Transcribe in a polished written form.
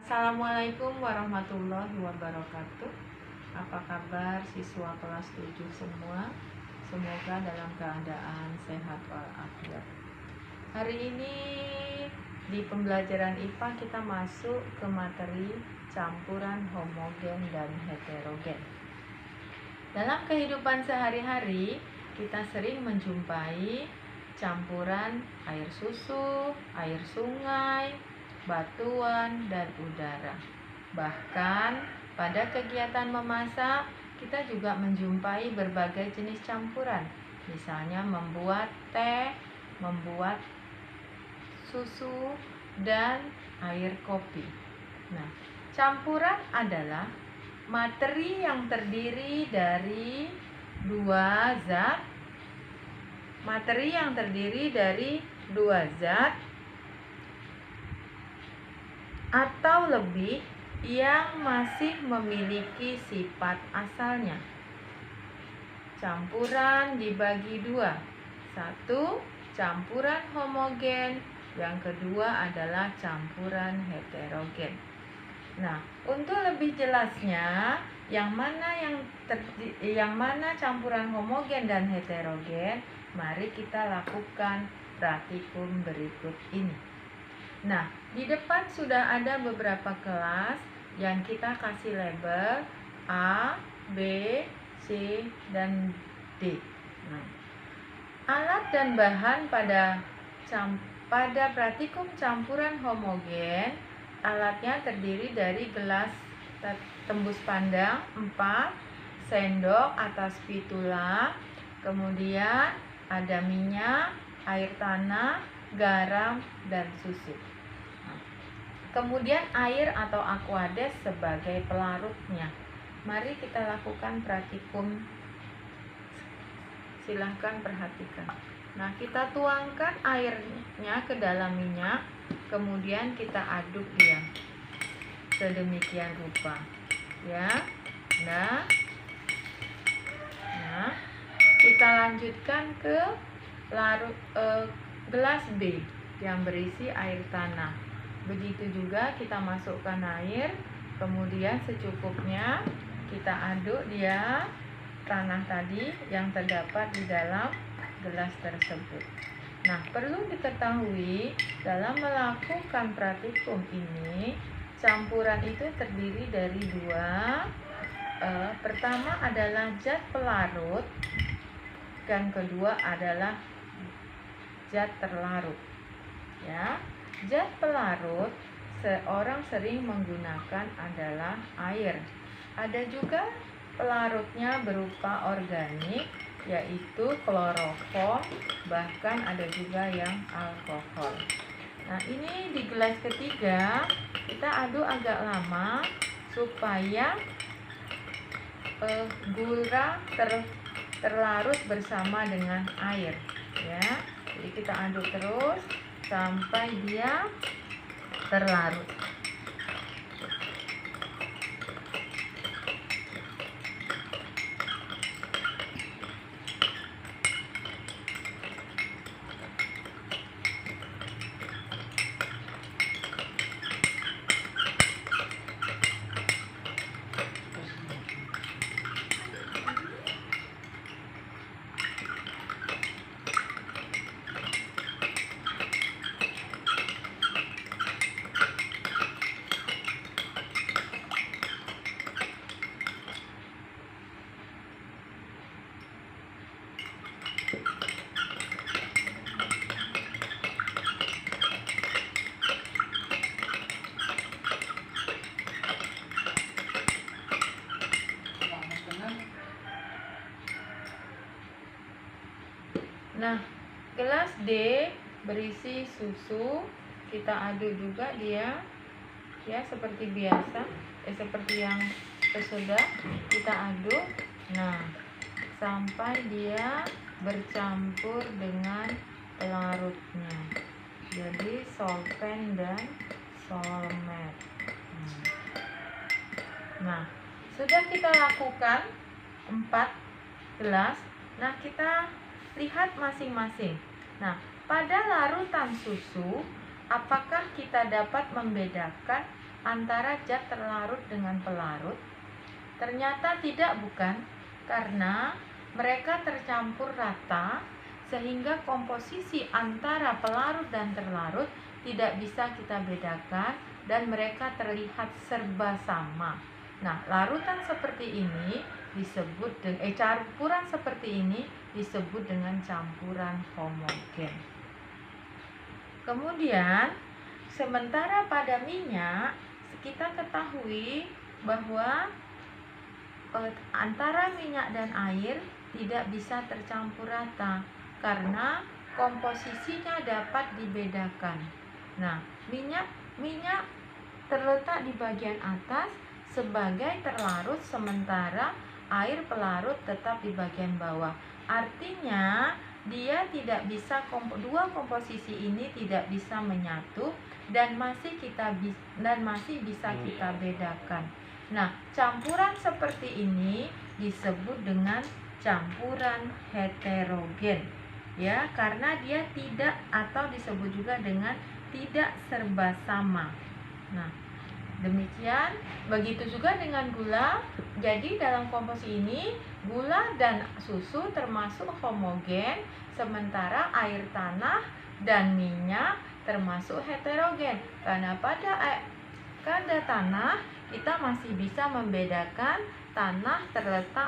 Assalamualaikum warahmatullahi wabarakatuh. Apa kabar siswa kelas 7 semua? Semoga dalam keadaan sehat walafiat. Hari ini di pembelajaran IPA kita masuk ke materi campuran homogen dan heterogen. Dalam kehidupan sehari-hari kita sering menjumpai campuran air susu, air sungai, batuan, dan udara. Bahkan pada kegiatan memasak, kita juga menjumpai berbagai jenis campuran. Misalnya membuat teh, membuat susu, dan air kopi. Nah, campuran adalah materi yang terdiri dari dua zat. Materi yang terdiri dari dua zat atau lebih yang masih memiliki sifat asalnya. Campuran dibagi dua. Satu, campuran homogen. Yang kedua adalah campuran heterogen. Nah, untuk lebih jelasnya, yang mana campuran homogen dan heterogen, mari kita lakukan praktikum berikut ini. Nah, di depan sudah ada beberapa kelas yang kita kasih label A, B, C, dan D. Nah, alat dan bahan pada praktikum campuran homogen, alatnya terdiri dari gelas tembus pandang 4, sendok atau spatula, kemudian ada minyak, air tanah, garam, dan susu. Kemudian air atau aquades sebagai pelarutnya. Mari kita lakukan praktikum. Silahkan perhatikan. Nah, kita tuangkan airnya ke dalam minyak, kemudian kita aduk dia sedemikian rupa, ya. Nah, kita lanjutkan ke gelas B yang berisi air tanah. Begitu juga kita masukkan air, kemudian secukupnya kita aduk dia tanah tadi yang terdapat di dalam gelas tersebut. Nah, perlu diketahui dalam melakukan praktikum ini, campuran itu terdiri dari dua. Pertama adalah zat pelarut, dan kedua adalah zat terlarut. Ya, zat pelarut seorang sering menggunakan adalah air. Ada juga pelarutnya berupa organik, yaitu kloroform, bahkan ada juga yang alkohol. Nah, ini di gelas ketiga kita aduk agak lama supaya gula terlarut bersama dengan air, ya. Jadi kita aduk terus sampai dia terlarut. Nah, gelas D berisi susu, kita aduk juga dia, ya, seperti biasa, seperti yang sesudah kita aduk. Nah, sampai dia bercampur dengan pelarutnya. Jadi solvent dan solmet. Nah, sudah kita lakukan 4 gelas. Nah, kita lihat masing-masing. Nah, pada larutan susu, apakah kita dapat membedakan antara zat terlarut dengan pelarut? Ternyata tidak, bukan? Karena mereka tercampur rata sehingga komposisi antara pelarut dan terlarut tidak bisa kita bedakan dan mereka terlihat serba sama. Nah, larutan seperti ini disebut campuran seperti ini disebut dengan campuran homogen. Kemudian, sementara pada minyak kita ketahui bahwa antara minyak dan air tidak bisa tercampur rata karena komposisinya dapat dibedakan. Nah, minyak terletak di bagian atas sebagai terlarut, sementara air pelarut tetap di bagian bawah. Artinya dia tidak bisa, dua komposisi ini tidak bisa menyatu dan masih bisa kita bedakan. Nah, campuran seperti ini disebut dengan campuran heterogen, ya, karena dia tidak, atau disebut juga dengan tidak serba sama. Nah, demikian. Begitu juga dengan gula. Jadi dalam komposisi ini gula dan susu termasuk homogen, sementara air tanah dan minyak termasuk heterogen. Karena pada tanah kita masih bisa membedakan tanah terletak